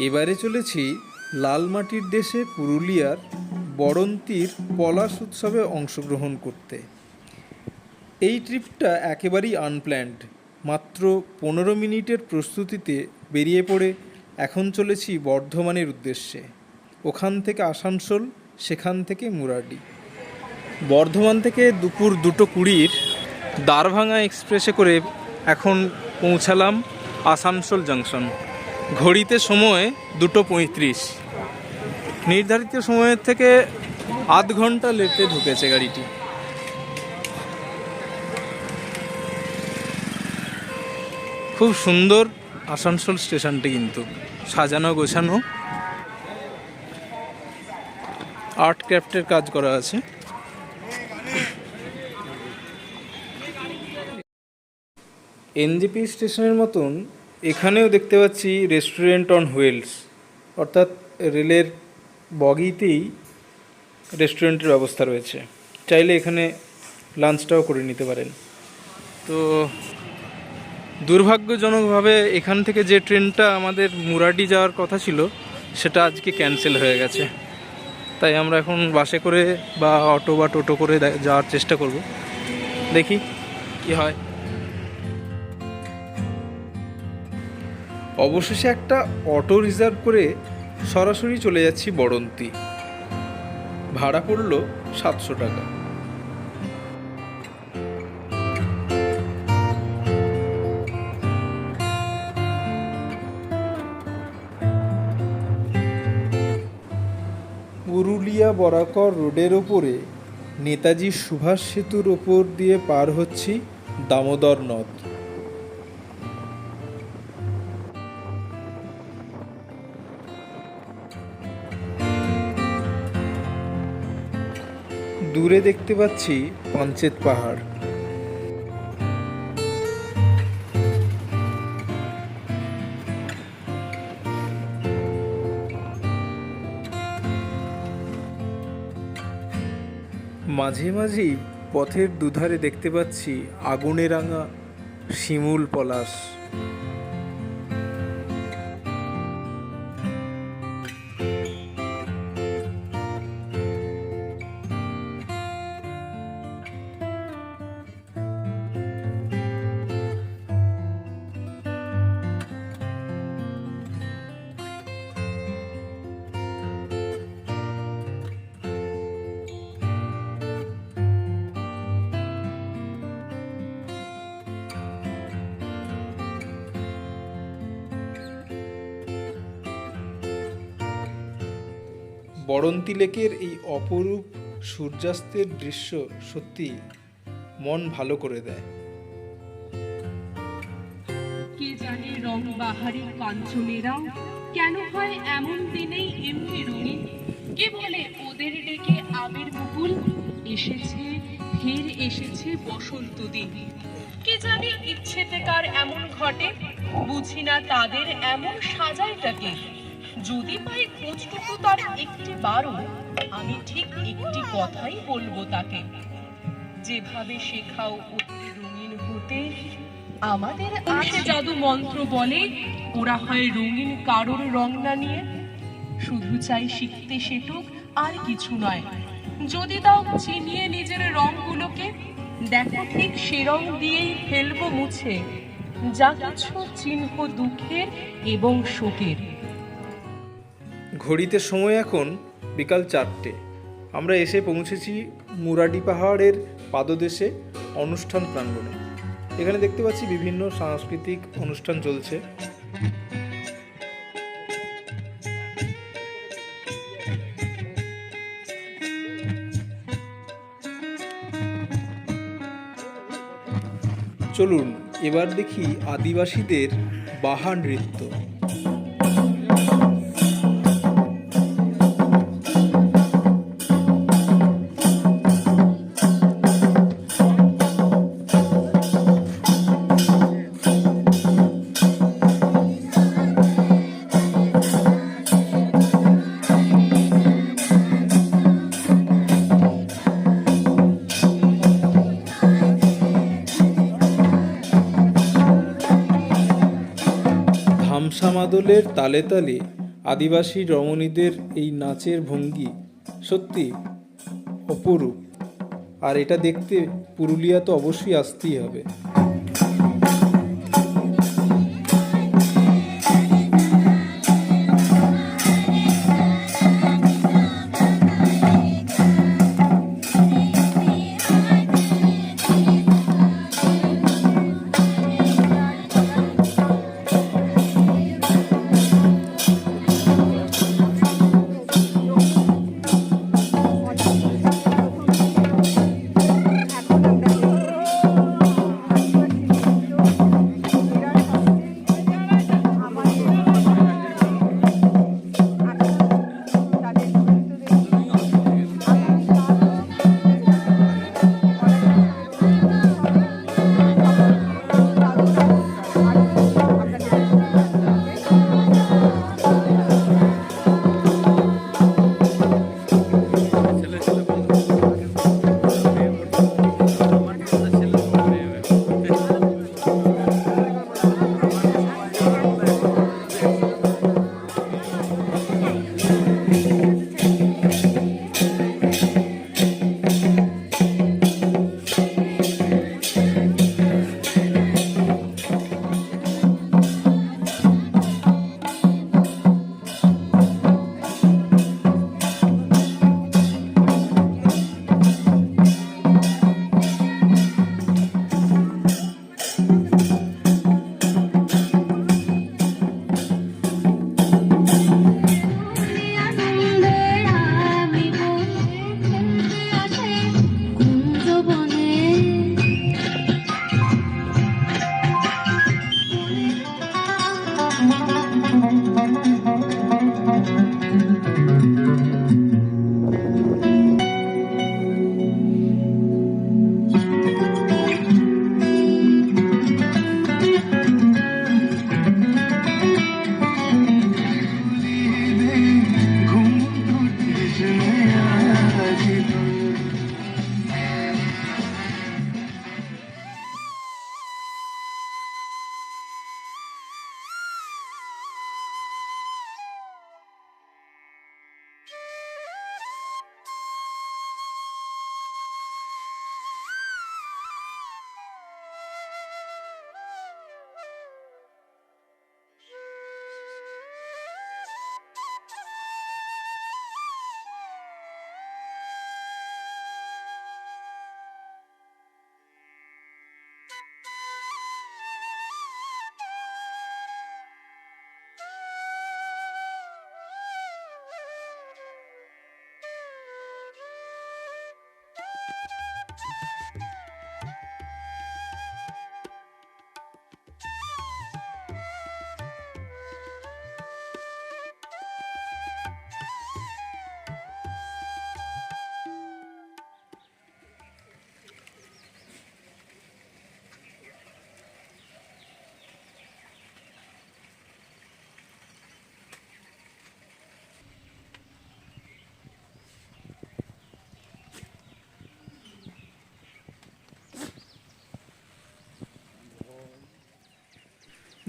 এবারে চলেছি লালমাটির দেশে পুরুলিয়ার বড়ন্তির পলাশ উৎসবে অংশগ্রহণ করতে। এই ট্রিপটা একেবারেই আনপ্ল্যান্ড। মাত্র 15 মিনিটের প্রস্তুতিতে বেরিয়ে পড়ে এখন চলেছি বর্ধমানের উদ্দেশ্যে। ওখান থেকে আসানসোল, সেখান থেকে মুরাডি। বর্ধমান থেকে দুপুর 2:20 দ্বারভাঙা এক্সপ্রেসে করে এখন পৌঁছালাম আসানসোল জাংশন। ঘড়িতে সময় 2:35। নির্ধারিত সময়ের থেকে আধ ঘন্টা লেটে ঢুকেছে গাড়িটি। খুব সুন্দর আসানসোল স্টেশনটি, কিন্তু সাজানো গোছানো, আর্ট ক্রাফটের কাজ করা আছে। এনজেপি স্টেশনের মতন এখানেও দেখতে পাচ্ছি রেস্টুরেন্ট অন হুইলস, অর্থাৎ রেলের বগিতেই রেস্টুরেন্টের ব্যবস্থা রয়েছে। চাইলে এখানে লাঞ্চটাও করে নিতে পারেন। তো দুর্ভাগ্যজনকভাবে এখান থেকে যে ট্রেনটা আমাদের মুরাডি যাওয়ার কথা ছিল সেটা আজকে ক্যান্সেল হয়ে গেছে। তাই আমরা এখন বাসে করে বা অটো বা টোটো করে যাওয়ার চেষ্টা করব, দেখি কি হয়। অবশেষে একটা অটো রিজার্ভ করে সরাসরি চলে যাচ্ছি বড়ন্তি। ভাড়া পড়ল 700 টাকা। পুরুলিয়া বরাকর রোডের ওপরে নেতাজি সুভাষ সেতুর ওপর দিয়ে পার হচ্ছি দামোদর নদ। দূরে দেখতে পাচ্ছি পাঞ্চেত পাহাড়। মাঝে মাঝেই পথের দুধারে দেখতে পাচ্ছি আগুনে রাঙা শিমুল পলাশ। বড়ন্তি লেকের এই অপরূপ সূর্যাস্তের দৃশ্য সত্যি মন ভালো করে দেয়। কে জানে রং বাহারের কাঞ্চনেরা কেন হয় এমন দিনেই এমনি রঙিন। কে বলে ওদের ডেকে আবির মুকুল এসেছে, ফের এসেছে বসন্ত দিন। কে জানে ইচ্ছেতে কার এমন ঘটে, বুঝি না তাদের এমন সাজাইটাকে। যদি পাই খোঁজটুকু তার একটি বারো, আমি ঠিক একটি কথাই বলবো তাকে। যেভাবে শেখাও ওদের রঙিন হতে, আমাদের আছে জাদু মন্ত্র বলে ওরা হয় রঙিন কারোর রং না নিয়ে। শুধু চাই শিখতে সেটুক, আর কিছু নয়। যদি দাও চিনিয়ে নিজের রংগুলোকে, দেখো ঠিক সে রং দিয়েই ফেলবো মুছে যা কিছু চিহ্ন দুঃখের এবং শোকের। ঘড়িতে সময় এখন বিকাল 4টে। আমরা এসে পৌঁছেছি মুরাডি পাহাড়ের পাদদেশে অনুষ্ঠান প্রাঙ্গণে। এখানে দেখতে পাচ্ছি বিভিন্ন সাংস্কৃতিক অনুষ্ঠান চলছে। চলুন এবার দেখি আদিবাসীদের বাহা নৃত্য। ধামসা মাদলের তালে তালে আদিবাসী রমণীদের এই নাচের ভঙ্গি সত্যি অপরূপ, আর এটা দেখতে পুরুলিয়া তো অবশ্যই আসতেই হবে।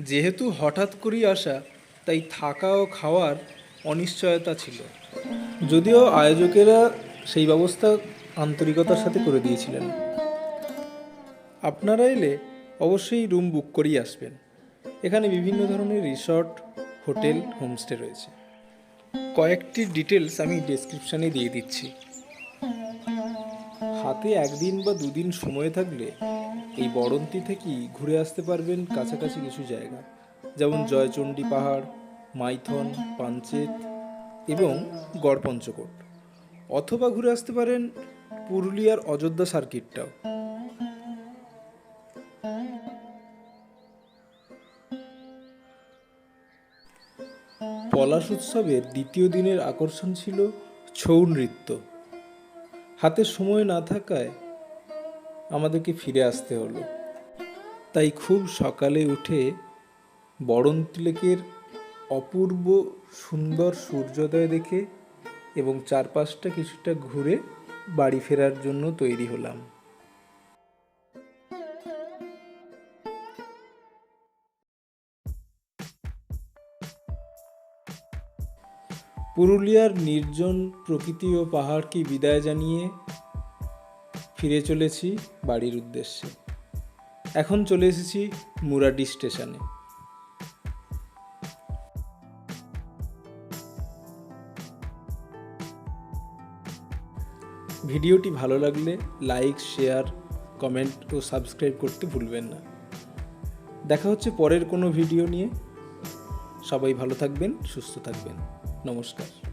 যেহেতু হঠাৎ করেই আসা, তাই থাকা ও খাওয়ার অনিশ্চয়তা ছিল, যদিও আয়োজকেরা সেই ব্যবস্থা আন্তরিকতার সাথে করে দিয়েছিলেন। আপনারা এলে অবশ্যই রুম বুক করেই আসবেন। এখানে বিভিন্ন ধরনের রিসর্ট, হোটেল, হোমস্টে রয়েছে। কয়েকটি ডিটেলস আমি ডেসক্রিপশানে দিয়ে দিচ্ছি। হাতে একদিন বা দুদিন সময় থাকলে এই বড়ন্তি থেকেই ঘুরে আসতে পারবেন কাছাকাছি কিছু জায়গা, যেমন জয়চণ্ডী পাহাড়, মাইথন, পাঞ্চেত এবং গড়পঞ্চকোট। অথবা ঘুরে আসতে পারেন পুরুলিয়ার অযোধ্যা সার্কিটটাও। পলাশ উৎসবের দ্বিতীয় দিনের আকর্ষণ ছিল ছৌ নৃত্য। হাতে সময় না থাকায় আমাদেরকে ফিরে আসতে হলো, তাই খুব সকালে উঠে বড়ন্তি লেকের অপূর্ব সুন্দর সূর্যোদয় দেখে এবং চারপাশটা কিছুটা ঘুরে বাড়ি ফেরার জন্য তৈরি হলাম। পুরুলিয়ার নির্জন প্রকৃতি ও পাহাড়কে বিদায় জানিয়ে ফিরে চলেছি বাড়ির উদ্দেশ্যে। এখন চলে এসেছি মুরাডি স্টেশনে। ভিডিওটি ভালো লাগলে লাইক, শেয়ার, কমেন্ট ও সাবস্ক্রাইব করতে ভুলবেন না। দেখা হচ্ছে পরের কোনো ভিডিও নিয়ে। সবাই ভালো থাকবেন, সুস্থ থাকবেন। নমস্কার।